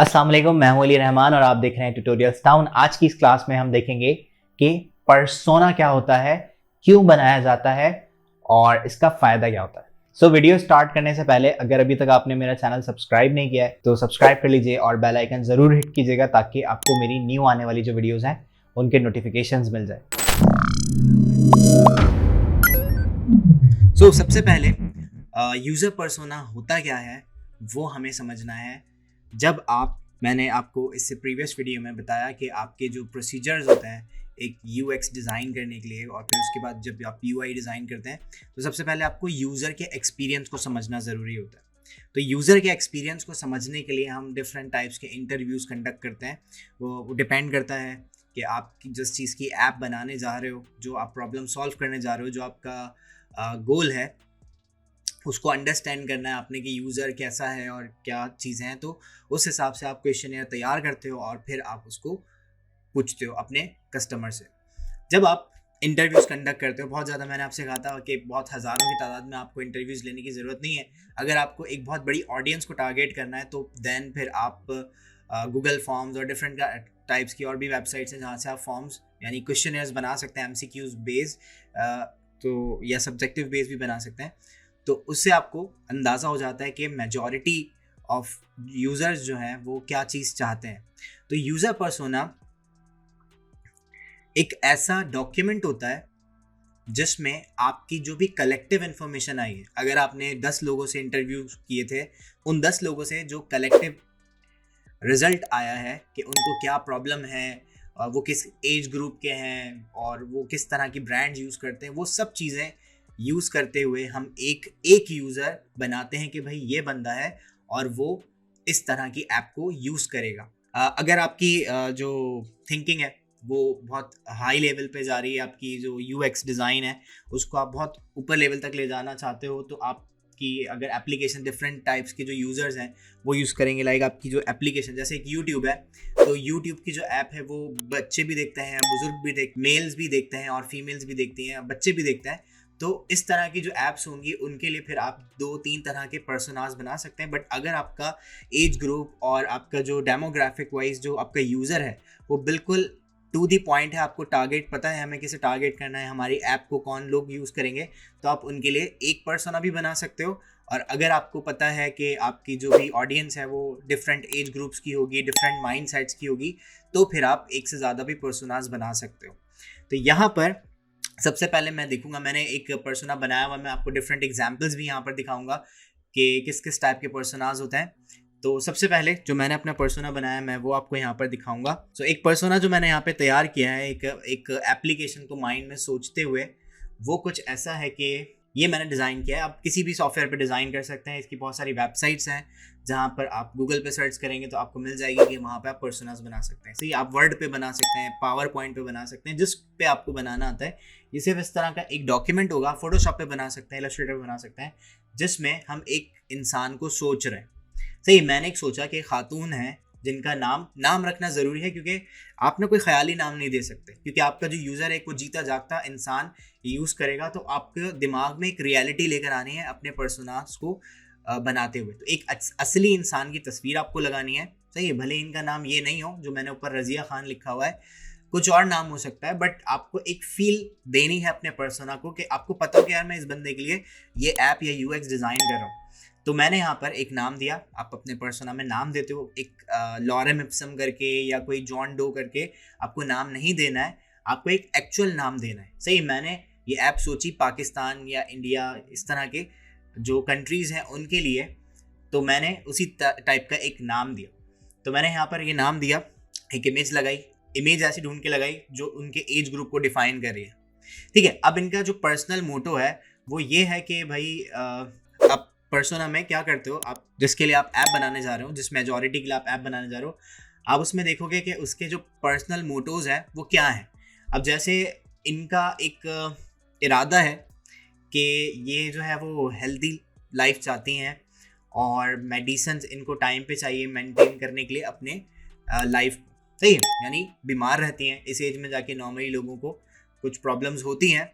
अस्सलाम वालेकुम, मैं हूं अली रहमान और आप देख रहे हैं ट्यूटोरियल्स टाउन। आज की इस क्लास में हम देखेंगे कि पर्सोना क्या होता है, क्यों बनाया जाता है और इसका फायदा क्या होता है। वीडियो स्टार्ट करने से पहले अगर अभी तक आपने मेरा चैनल सब्सक्राइब नहीं किया है तो सब्सक्राइब कर लीजिए और बेल आइकन जरूर हिट कीजिएगा ताकि आपको मेरी न्यू आने वाली जो वीडियोस हैं उनके नोटिफिकेशंस मिल जाए। सबसे पहले यूजर पर्सोना होता क्या है वो हमें समझना है। मैंने आपको इससे प्रीवियस वीडियो में बताया कि आपके जो प्रोसीजर्स होते हैं एक यूएक्स डिज़ाइन करने के लिए, और फिर उसके बाद जब आप यूआई डिज़ाइन करते हैं तो सबसे पहले आपको यूज़र के एक्सपीरियंस को समझना ज़रूरी होता है। तो यूज़र के एक्सपीरियंस को समझने के लिए हम डिफरेंट टाइप्स के इंटरव्यूज़ कंडक्ट करते हैं। वो डिपेंड करता है कि आप जिस चीज़ की ऐप बनाने जा रहे हो, जो आप प्रॉब्लम सॉल्व करने जा रहे हो, जो आपका गोल है, उसको अंडरस्टैंड करना है आपने कि यूज़र कैसा है और क्या चीज़ें हैं। तो उस हिसाब से आप क्वेश्चनेयर तैयार करते हो और फिर आप उसको पूछते हो अपने कस्टमर से। जब आप इंटरव्यूज़ कंडक्ट करते हो, बहुत ज़्यादा मैंने आपसे कहा था कि बहुत हज़ारों की तादाद में आपको इंटरव्यूज़ लेने की ज़रूरत नहीं है। अगर आपको एक बहुत बड़ी ऑडियंस को टारगेट करना है तो देन फिर आप गूगल फॉर्म्स और डिफरेंट टाइप्स की और भी वेबसाइट्स हैं जहाँ से आप फॉर्म्स यानी क्वेश्चनेयर्स बना सकते हैं, एमसीक्यूज़ बेस्ड तो या सब्जेक्टिव बेस्ड भी बना सकते हैं। तो उससे आपको अंदाज़ा हो जाता है कि मेजॉरिटी ऑफ यूज़र्स जो हैं वो क्या चीज़ चाहते हैं। तो यूज़र पर्सोना एक ऐसा डॉक्यूमेंट होता है जिसमें आपकी जो भी कलेक्टिव इन्फॉर्मेशन आई है, अगर आपने 10 लोगों से इंटरव्यू किए थे, उन 10 लोगों से जो कलेक्टिव रिजल्ट आया है कि उनको क्या प्रॉब्लम है, वो किस एज ग्रुप के हैं और वो किस तरह की ब्रांड्स यूज़ करते हैं, वो सब चीज़ें यूज़ करते हुए हम एक यूज़र बनाते हैं कि भाई ये बंदा है और वो इस तरह की ऐप को यूज़ करेगा। अगर आपकी जो थिंकिंग है वो बहुत हाई लेवल पे जा रही है, आपकी जो यूएक्स डिज़ाइन है उसको आप बहुत ऊपर लेवल तक ले जाना चाहते हो, तो आपकी अगर एप्लीकेशन डिफरेंट टाइप्स के जो यूज़र्स हैं वो यूज़ करेंगे। लाइक आपकी जो एप्लीकेशन जैसे एक यूट्यूब है, तो यूट्यूब की जो ऐप है वो बच्चे भी देखते हैं, बुजुर्ग भी मेल्स भी देखते हैं और फीमेल्स भी देखती हैं, बच्चे भी देखते हैं। तो इस तरह की जो ऐप्स होंगी उनके लिए फिर आप 2-3 तरह के पर्सोनास बना सकते हैं। बट अगर आपका एज ग्रुप और आपका जो डेमोग्राफिक वाइज जो आपका यूज़र है वो बिल्कुल टू दी पॉइंट है, आपको टारगेट पता है हमें किसे टारगेट करना है, हमारी ऐप को कौन लोग यूज़ करेंगे, तो आप उनके लिए एक पर्सोना भी बना सकते हो। और अगर आपको पता है कि आपकी जो भी ऑडियंस है वो डिफरेंट एज ग्रुप्स की होगी, डिफरेंट माइंड सेट्स की होगी, तो फिर आप एक से ज़्यादा भी पर्सोनास बना सकते हो। तो यहाँ पर सबसे पहले मैं देखूंगा, मैंने एक पर्सोना बनाया हुआ, मैं आपको डिफरेंट एग्जांपल्स भी यहाँ पर दिखाऊंगा कि किस किस टाइप के पर्सोनास होते हैं। तो सबसे पहले जो मैंने अपना पर्सोना बनाया मैं वो आपको यहाँ पर दिखाऊंगा। एक पर्सोना जो मैंने यहाँ पे तैयार किया है एक एप्लीकेशन को माइंड में सोचते हुए, वो कुछ ऐसा है कि ये मैंने डिज़ाइन किया है। आप किसी भी सॉफ्टवेयर पे डिज़ाइन कर सकते हैं, इसकी बहुत सारी वेबसाइट्स हैं जहाँ पर आप गूगल पे सर्च करेंगे तो आपको मिल जाएगी कि वहाँ पे आप पर्सोनास बना सकते हैं। सही, आप वर्ड पे बना सकते हैं, पावर पॉइंट पे बना सकते हैं, जिस पे आपको बनाना आता है। ये सिर्फ इस तरह का एक डॉक्यूमेंट होगा, फोटोशॉप पे बना सकते हैं, इलस्ट्रेटर पे बना सकते हैं, जिसमें हम एक इंसान को सोच रहे हैं। सही, मैंने एक सोचा कि खातून है जिनका नाम रखना ज़रूरी है, क्योंकि आप ना कोई ख्याली नाम नहीं दे सकते, क्योंकि आपका जो यूज़र है वो जीता जागता इंसान यूज़ करेगा। तो आपके दिमाग में एक रियलिटी लेकर आनी है अपने पर्सोनास को बनाते हुए। तो एक असली इंसान की तस्वीर आपको लगानी है। सही है, भले इनका नाम ये नहीं हो जो मैंने ऊपर रज़िया खान लिखा हुआ है, कुछ और नाम हो सकता है, बट आपको एक फील देनी है अपने पर्सोना को कि आपको पता हो कि यार मैं इस बंदे के लिए ये ऐप या यूएक्स डिज़ाइन कर रहा हूँ। तो मैंने यहाँ पर एक नाम दिया, आप अपने पर्सोना में नाम देते हो, एक लॉरेम इप्सम करके या कोई जॉन डो करके आपको नाम नहीं देना है, आपको एक एक्चुअल नाम देना है। सही, मैंने ये ऐप सोची पाकिस्तान या इंडिया, इस तरह के जो कंट्रीज़ हैं उनके लिए, तो मैंने उसी टाइप का एक नाम दिया। तो मैंने यहाँ पर ये नाम दिया, एक इमेज लगाई, इमेज ऐसी ढूंढ के लगाई जो उनके एज ग्रुप को डिफाइन कर रही है। ठीक है, अब इनका जो पर्सनल मोटो है वो ये है कि भाई आप पर्सोना में क्या करते हो, आप जिसके लिए आप ऐप बनाने जा रहे हो, जिस मेजॉरिटी के लिए आप ऐप बनाने जा रहे हो, आप उसमें देखोगे कि उसके जो पर्सनल मोटोज हैं वो क्या है। अब जैसे इनका एक इरादा है कि ये जो है वो हेल्दी लाइफ चाहती हैं और मेडिसिन इनको टाइम पे चाहिए मेंटेन करने के लिए अपने लाइफ। सही है, यानी बीमार रहती हैं इस एज में जाके, नॉर्मली लोगों को कुछ प्रॉब्लम्स होती हैं,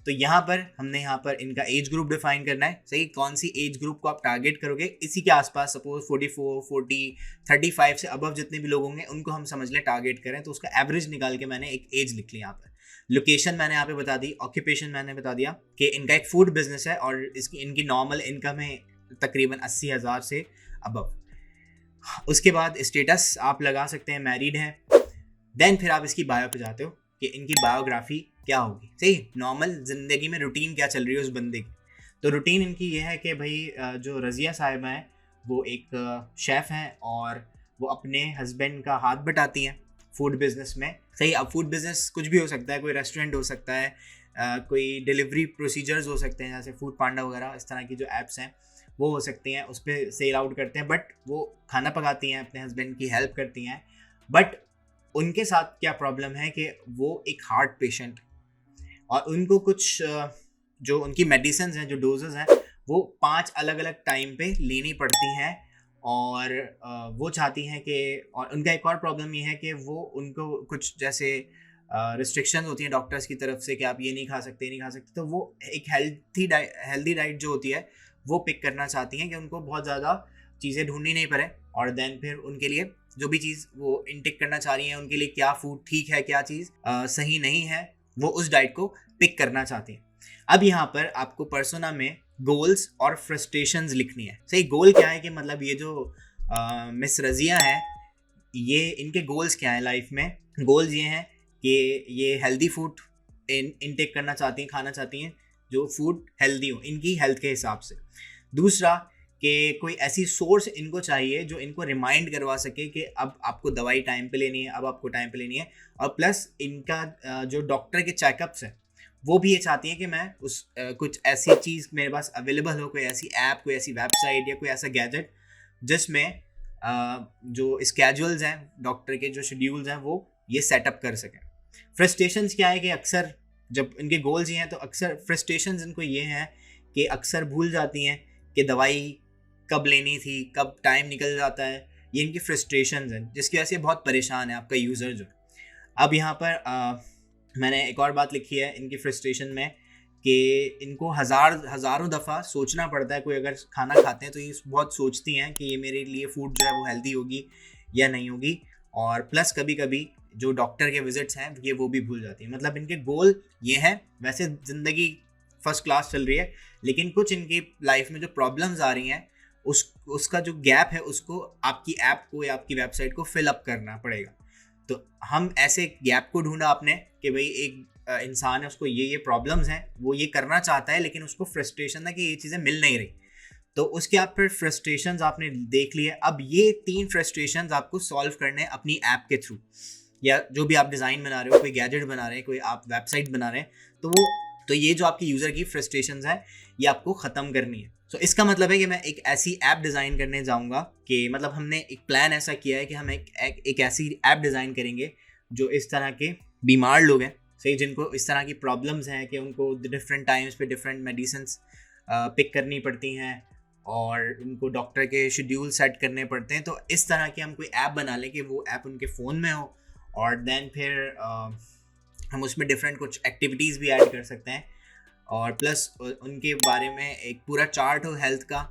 तो यहाँ पर हमने यहाँ पर इनका एज ग्रुप डिफाइन करना है, सही। कौन सी एज ग्रुप को आप टारगेट करोगे, इसी के आसपास, सपोज 44, 40, 35 से अबव जितने भी लोग होंगे उनको हम समझ लें टारगेट करें, तो उसका एवरेज निकाल के मैंने एक एज लिख ली यहाँ पर। लोकेशन मैंने यहाँ पे बता दी, ऑक्यूपेशन मैंने बता दिया कि इनका एक फूड बिजनेस है और इनकी नॉर्मल इनकम है तकरीबन 80,000 से अबव। उसके बाद स्टेटस आप लगा सकते हैं मैरिड है। देन फिर आप इसकी बायो पे जाते हो कि इनकी बायोग्राफी क्या होगी, सही। नॉर्मल ज़िंदगी में रूटीन क्या चल रही है उस बंदे की। तो रूटीन इनकी ये है कि भाई जो रज़िया साहिबा हैं वो एक शेफ़ हैं और वो अपने हस्बैंड का हाथ बटाती हैं फूड बिज़नेस में, सही। अब फूड बिज़नेस कुछ भी हो सकता है, कोई रेस्टोरेंट हो सकता है, कोई डिलीवरी प्रोसीजर्स हो सकते हैं, जैसे फूड पांडा वगैरह इस तरह की जो ऐप्स हैं वो हो सकती हैं, उस पर सेल आउट करते हैं। बट वो खाना पकाती हैं, अपने हस्बैंड की हेल्प करती हैं। बट उनके साथ क्या प्रॉब्लम है कि वो एक हार्ट पेशेंट, और उनको कुछ जो उनकी मेडिसिन हैं, जो डोजेस हैं, वो 5 अलग अलग टाइम पे लेनी पड़ती हैं। और वो चाहती हैं कि, और उनका एक और प्रॉब्लम ये है कि वो उनको कुछ जैसे रिस्ट्रिक्शन होती हैं डॉक्टर्स की तरफ से कि आप ये नहीं खा सकते, ये नहीं खा सकते। तो वो एक हेल्दी डाइट जो होती है वो पिक करना चाहती हैं कि उनको बहुत ज़्यादा चीज़ें ढूंढनी नहीं पड़े, और देन फिर उनके लिए जो भी चीज़ वो इनटेक करना चाह रही हैं, उनके लिए क्या फूड ठीक है, क्या चीज़ सही नहीं है, वो उस डाइट को पिक करना चाहती हैं। अब यहाँ पर आपको पर्सोना में गोल्स और फ्रस्ट्रेशंस लिखनी है, सही। गोल क्या है कि मतलब ये जो मिस रज़िया है, ये इनके गोल्स क्या हैं लाइफ में। गोल्स ये हैं कि ये हेल्दी फूड इनटेक करना चाहती हैं, खाना चाहती हैं जो फूड हेल्दी हो इनकी हेल्थ के हिसाब से। दूसरा कि कोई ऐसी सोर्स इनको चाहिए जो इनको रिमाइंड करवा सके कि अब आपको दवाई टाइम पे लेनी है, अब आपको टाइम पे लेनी है। और प्लस इनका जो डॉक्टर के चेकअप्स हैं वो भी ये चाहती हैं कि मैं कुछ ऐसी चीज़ मेरे पास अवेलेबल हो, कोई ऐसी ऐप, कोई ऐसी वेबसाइट या कोई ऐसा गैजेट जिसमें जो स्केड्यूल्स हैं डॉक्टर के, जो शेड्यूल्स हैं, वो ये सेटअप कर सकें। फ्रस्ट्रेशंस क्या है कि अक्सर जब इनके गोल्स ये हैं तो अक्सर फ्रस्ट्रेशंस इनको ये हैं कि अक्सर भूल जाती हैं कि दवाई कब लेनी थी, कब टाइम निकल जाता है। ये इनकी फ्रस्ट्रेशंस हैं जिसकी वजह से बहुत परेशान है आपका यूज़र जो। अब यहाँ पर मैंने एक और बात लिखी है इनकी फ्रस्ट्रेशन में कि इनको हज़ारों दफ़ा सोचना पड़ता है। कोई अगर खाना खाते हैं तो ये बहुत सोचती हैं कि ये मेरे लिए फूड जो है वो हेल्दी होगी या नहीं होगी। और प्लस कभी कभी जो डॉक्टर के विजिट्स हैं ये वो भी भूल जाती हैं। मतलब इनके गोल ये हैं, वैसे ज़िंदगी फर्स्ट क्लास चल रही है, लेकिन कुछ इनकी लाइफ में जो प्रॉब्लम्स आ रही हैं उसका जो गैप है उसको आपकी ऐप को या आपकी वेबसाइट को फिल अप करना पड़ेगा। तो हम ऐसे गैप को ढूंढा आपने कि भाई एक इंसान है, उसको ये प्रॉब्लम्स हैं, वो ये करना चाहता है लेकिन उसको फ्रस्ट्रेशन है कि ये चीज़ें मिल नहीं रही। तो उसके आप फिर फ्रस्ट्रेशंस आपने देख लिए। अब ये 3 फ्रस्ट्रेशंस आपको सॉल्व करने हैं अपनी ऐप के थ्रू, या जो भी आप डिज़ाइन बना रहे हो, कोई गैजेट बना रहे हैं, कोई आप वेबसाइट बना रहे हैं, तो ये जो आपकी यूज़र की फ्रस्ट्रेशंस है ये आपको ख़त्म करनी है। तो इसका मतलब है कि मैं एक ऐसी ऐप डिज़ाइन करने जाऊँगा कि मतलब हमने एक प्लान ऐसा किया है कि हम एक ऐसी ऐप डिज़ाइन करेंगे जो इस तरह के बीमार लोग हैं, सही, जिनको इस तरह की प्रॉब्लम्स हैं कि उनको डिफरेंट टाइम्स पे डिफरेंट मेडिसिन्स पिक करनी पड़ती हैं और उनको डॉक्टर के शेड्यूल सेट करने पड़ते हैं। तो इस तरह की हम कोई ऐप बना लें कि वो ऐप उनके फ़ोन में हो, और देन फिर हम उसमें डिफरेंट कुछ एक्टिविटीज़ भी ऐड कर सकते हैं, और प्लस उनके बारे में एक पूरा चार्ट हो हेल्थ का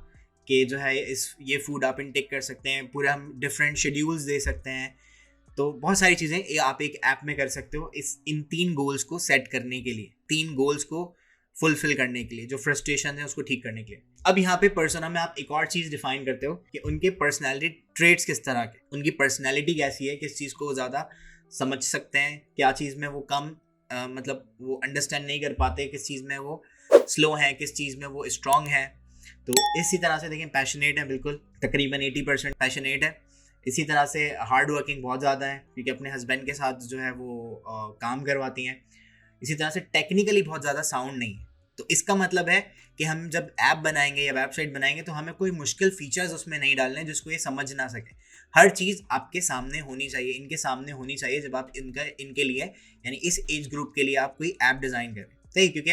कि जो है ये फूड आप इनटेक कर सकते हैं, पूरा हम डिफरेंट शेड्यूल्स दे सकते हैं। तो बहुत सारी चीज़ें आप एक ऐप में कर सकते हो इन 3 गोल्स को सेट करने के लिए, 3 गोल्स को फुलफिल करने के लिए, जो फ्रस्ट्रेशन है उसको ठीक करने के लिए। अब यहाँ पे पर्सोना में आप एक और चीज़ डिफाइन करते हो कि उनके पर्सनैलिटी ट्रेट्स किस तरह के, उनकी पर्सनैलिटी कैसी है, किस चीज़ को ज़्यादा समझ सकते हैं, क्या चीज़ में वो कम मतलब वो अंडरस्टैंड नहीं कर पाते, किस चीज़ में वो स्लो हैं, किस चीज़ में वो स्ट्रॉन्ग है। तो इसी तरह से देखें, पैशनेट है, बिल्कुल तकरीबन 80% पैशनेट है। इसी तरह से हार्ड वर्किंग बहुत ज़्यादा है क्योंकि अपने हस्बैंड के साथ जो है वो काम करवाती हैं। इसी तरह से टेक्निकली बहुत ज़्यादा साउंड नहीं है। तो इसका मतलब है कि हम जब ऐप बनाएंगे या वेबसाइट बनाएंगे तो हमें कोई मुश्किल फीचर्स उसमें नहीं डालने जिसको ये समझ ना सके। हर चीज़ आपके सामने होनी चाहिए, इनके सामने होनी चाहिए जब आप इनके लिए यानी इस एज ग्रुप के लिए आप कोई ऐप डिज़ाइन करें, सही। क्योंकि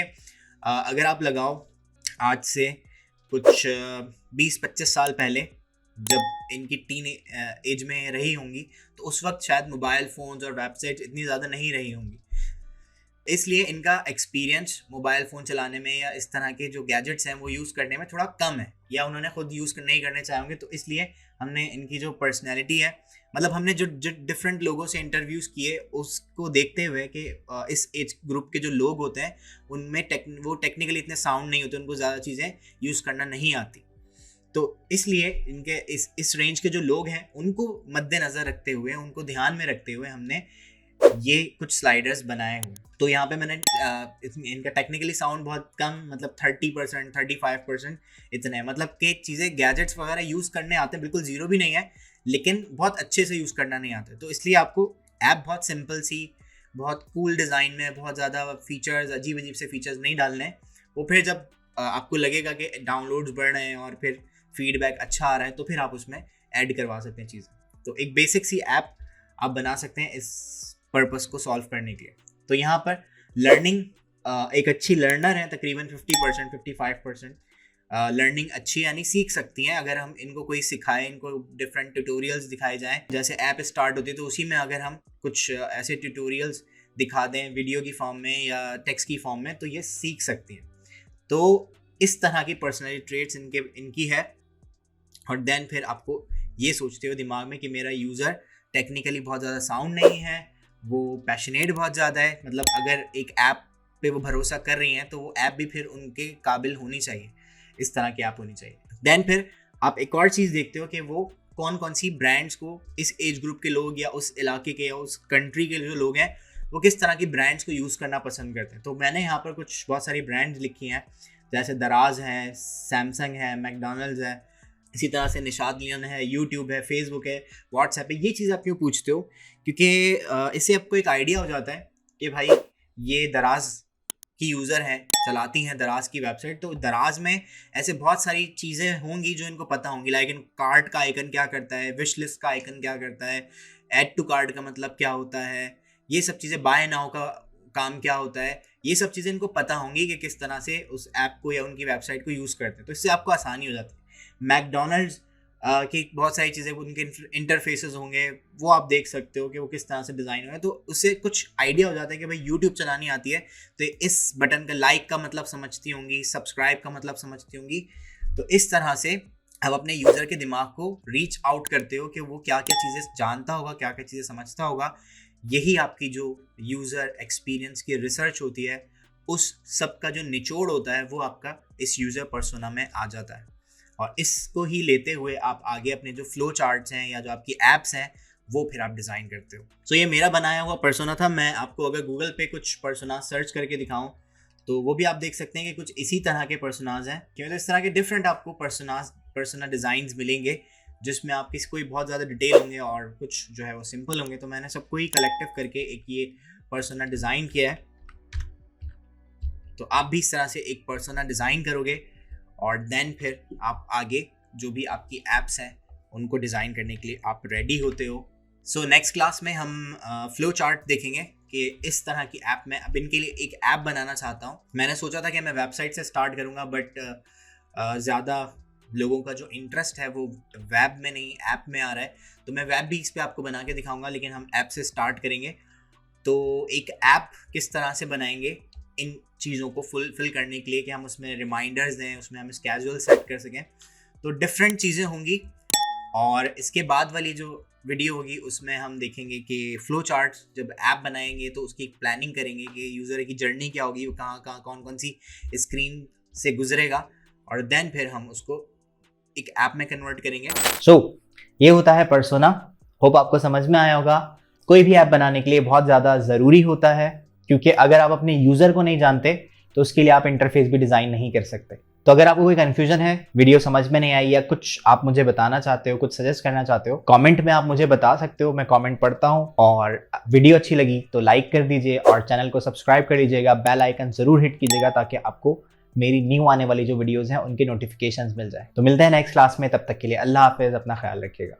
अगर आप लगाओ आज से कुछ 20-25 साल पहले जब इनकी टीन एज में रही होंगी तो उस वक्त शायद मोबाइल फ़ोन्स और वेबसाइट्स इतनी ज़्यादा नहीं रही होंगी। इसलिए इनका एक्सपीरियंस मोबाइल फ़ोन चलाने में या इस तरह के जो गैजेट्स हैं वो यूज़ करने में थोड़ा कम है, या उन्होंने खुद यूज़ नहीं करने चाहे होंगे। तो इसलिए हमने इनकी जो पर्सनैलिटी है, मतलब हमने जो डिफरेंट लोगों से इंटरव्यूज़ किए उसको देखते हुए कि इस एज ग्रुप के जो लोग होते हैं उनमें वो टेक्निकली इतने साउंड नहीं होते, उनको ज़्यादा चीज़ें यूज़ करना नहीं आती। तो इसलिए इनके इस रेंज के जो लोग हैं उनको मद्देनज़र रखते हुए, उनको ध्यान में रखते हुए हमने ये कुछ स्लाइडर्स बनाए हुए। तो यहाँ पे मैंने इनका टेक्निकली साउंड बहुत कम, मतलब 30%, 35% इतना है, मतलब कि चीज़ें गैजेट्स वगैरह यूज़ करने आते हैं, बिल्कुल ज़ीरो भी नहीं है, लेकिन बहुत अच्छे से यूज़ करना नहीं आता। तो इसलिए आपको ऐप बहुत सिंपल सी, बहुत कूल डिज़ाइन में, बहुत ज़्यादा फीचर्स, अजीब अजीब से फीचर्स नहीं डालने हैं। वो फिर जब आपको लगेगा कि डाउनलोड्स बढ़ रहे हैं और फिर फीडबैक अच्छा आ रहा है तो फिर आप उसमें ऐड करवा सकते हैं चीज़ें। तो एक बेसिक सी ऐप आप बना सकते हैं इस पर्पस को सॉल्व करने के लिए। तो यहाँ पर लर्निंग, एक अच्छी लर्नर है तकरीबन 50%, 55% लर्निंग अच्छी यानी सीख सकती हैं अगर हम इनको कोई सिखाएं, इनको डिफरेंट ट्यूटोरियल्स दिखाए जाएं। जैसे ऐप स्टार्ट होती है तो उसी में अगर हम कुछ ऐसे ट्यूटोरियल्स दिखा दें वीडियो की फॉर्म में या टेक्स्ट की फॉर्म में, तो ये सीख सकती हैं। तो इस तरह की पर्सनैलिटी ट्रेट्स इनकी है। और देन फिर आपको ये सोचते हो दिमाग में कि मेरा यूज़र टेक्निकली बहुत ज़्यादा साउंड नहीं है, वो पैशनेट बहुत ज़्यादा है, मतलब अगर एक ऐप पे वो भरोसा कर रही हैं तो वो ऐप भी फिर उनके काबिल होनी चाहिए, इस तरह की ऐप होनी चाहिए। देन फिर आप एक और चीज़ देखते हो कि वो कौन कौन सी ब्रांड्स को इस एज ग्रुप के लोग या उस इलाके के या उस कंट्री के जो लोग हैं वो किस तरह की ब्रांड्स को यूज़ करना पसंद करते हैं। तो मैंने यहाँ पर कुछ बहुत सारी ब्रांड्स लिखी हैं, जैसे दराज है, सैमसंग है, मैकडोनल्ड्स है, इसी तरह से निशाद लियन है, यूट्यूब है, फेसबुक है, व्हाट्सएप है। ये चीज़ आप क्यों पूछते हो? क्योंकि इससे आपको एक आइडिया हो जाता है कि भाई ये दराज की यूज़र हैं, चलाती हैं दराज की वेबसाइट, तो दराज में ऐसे बहुत सारी चीज़ें होंगी जो इनको पता होंगी, लाइक इन कार्ट का आइकन क्या करता है, विश लिस्ट का आइकन क्या करता है, ऐड टू कार्ट का मतलब क्या होता है, ये सब चीज़ें, बाय नाउ का काम क्या होता है, ये सब चीज़ें इनको पता होंगी कि किस तरह से उस ऐप को या उनकी वेबसाइट को यूज़ करते हैं। तो इससे आपको आसानी हो जाती है। मैकडोनल्ड्स की बहुत सारी चीज़ें, उनके इंटरफेसेस होंगे, वो आप देख सकते हो कि वो किस तरह से डिज़ाइन हुए हैं, तो उससे कुछ आइडिया हो जाता है कि भाई यूट्यूब चलानी आती है तो इस बटन का लाइक का मतलब समझती होंगी, सब्सक्राइब का मतलब समझती होंगी। तो इस तरह से आप अपने यूज़र के दिमाग को रीच आउट करते हो कि वो क्या क्या चीज़ें जानता होगा, क्या क्या चीज़ें समझता होगा। यही आपकी जो यूज़र एक्सपीरियंस की रिसर्च होती है, उस सब का जो निचोड़ होता है वो आपका इस यूज़र पर्सोना में आ जाता है। और इसको ही लेते हुए आप आगे अपने जो फ्लो चार्ट्स हैं या जो आपकी एप्स हैं वो फिर आप डिज़ाइन करते हो। सो ये मेरा बनाया हुआ पर्सोना था। मैं आपको अगर गूगल पे कुछ पर्सोना सर्च करके दिखाऊं तो वो भी आप देख सकते हैं कि कुछ इसी तरह के पर्सोनाज हैं, क्योंकि इस तरह के डिफरेंट आपको पर्सोना डिज़ाइंस मिलेंगे जिसमें आप किसी कोई बहुत ज़्यादा डिटेल होंगे और कुछ जो है वो सिंपल होंगे। तो मैंने सबको ही कलेक्टिव करके एक ये पर्सोना डिज़ाइन किया है। तो आप भी इस तरह से एक पर्सोना डिज़ाइन करोगे और देन फिर आप आगे जो भी आपकी एप्स हैं उनको डिज़ाइन करने के लिए आप रेडी होते हो। सो नेक्स्ट क्लास में हम फ्लो चार्ट देखेंगे कि इस तरह की ऐप में अब इनके लिए एक ऐप बनाना चाहता हूँ। मैंने सोचा था कि मैं वेबसाइट से स्टार्ट करूँगा, बट ज़्यादा लोगों का जो इंटरेस्ट है वो वेब में नहीं ऐप में आ रहा है, तो मैं वेब भी इस पर आपको बना के दिखाऊँगा, लेकिन हम ऐप से स्टार्ट करेंगे। तो एक ऐप किस तरह से बनाएंगे इन चीज़ों को फुलफिल करने के लिए कि हम उसमें रिमाइंडर्स दें, उसमें हम स्केड्यूल सेट कर सकें, तो डिफरेंट चीज़ें होंगी। और इसके बाद वाली जो वीडियो होगी उसमें हम देखेंगे कि फ्लो चार्ट्स जब ऐप बनाएंगे तो उसकी प्लानिंग करेंगे कि यूज़र की जर्नी क्या होगी, वो कहाँ कहाँ कौन कौन सी स्क्रीन से गुजरेगा, और देन फिर हम उसको एक ऐप में कन्वर्ट करेंगे। सो ये होता है पर्सोना। होप आपको समझ में आया होगा। कोई भी ऐप बनाने के लिए बहुत ज़्यादा ज़रूरी होता है, क्योंकि अगर आप अपने यूज़र को नहीं जानते तो उसके लिए आप इंटरफेस भी डिज़ाइन नहीं कर सकते। तो अगर आपको कोई कन्फ्यूजन है, वीडियो समझ में नहीं आई या कुछ आप मुझे बताना चाहते हो, कुछ सजेस्ट करना चाहते हो, कमेंट में आप मुझे बता सकते हो। मैं कमेंट पढ़ता हूँ। और वीडियो अच्छी लगी तो लाइक कर दीजिए और चैनल को सब्सक्राइब कर लीजिएगा, बेल आइकन ज़रूर हिट कीजिएगा ताकि आपको मेरी न्यू आने वाली जो वीडियोज़ हैं उनके नोटिफिकेशंस मिल जाए। तो मिलते हैं नेक्स्ट क्लास में, तब तक के लिए अल्लाह हाफिज़, अपना ख्याल रखिएगा।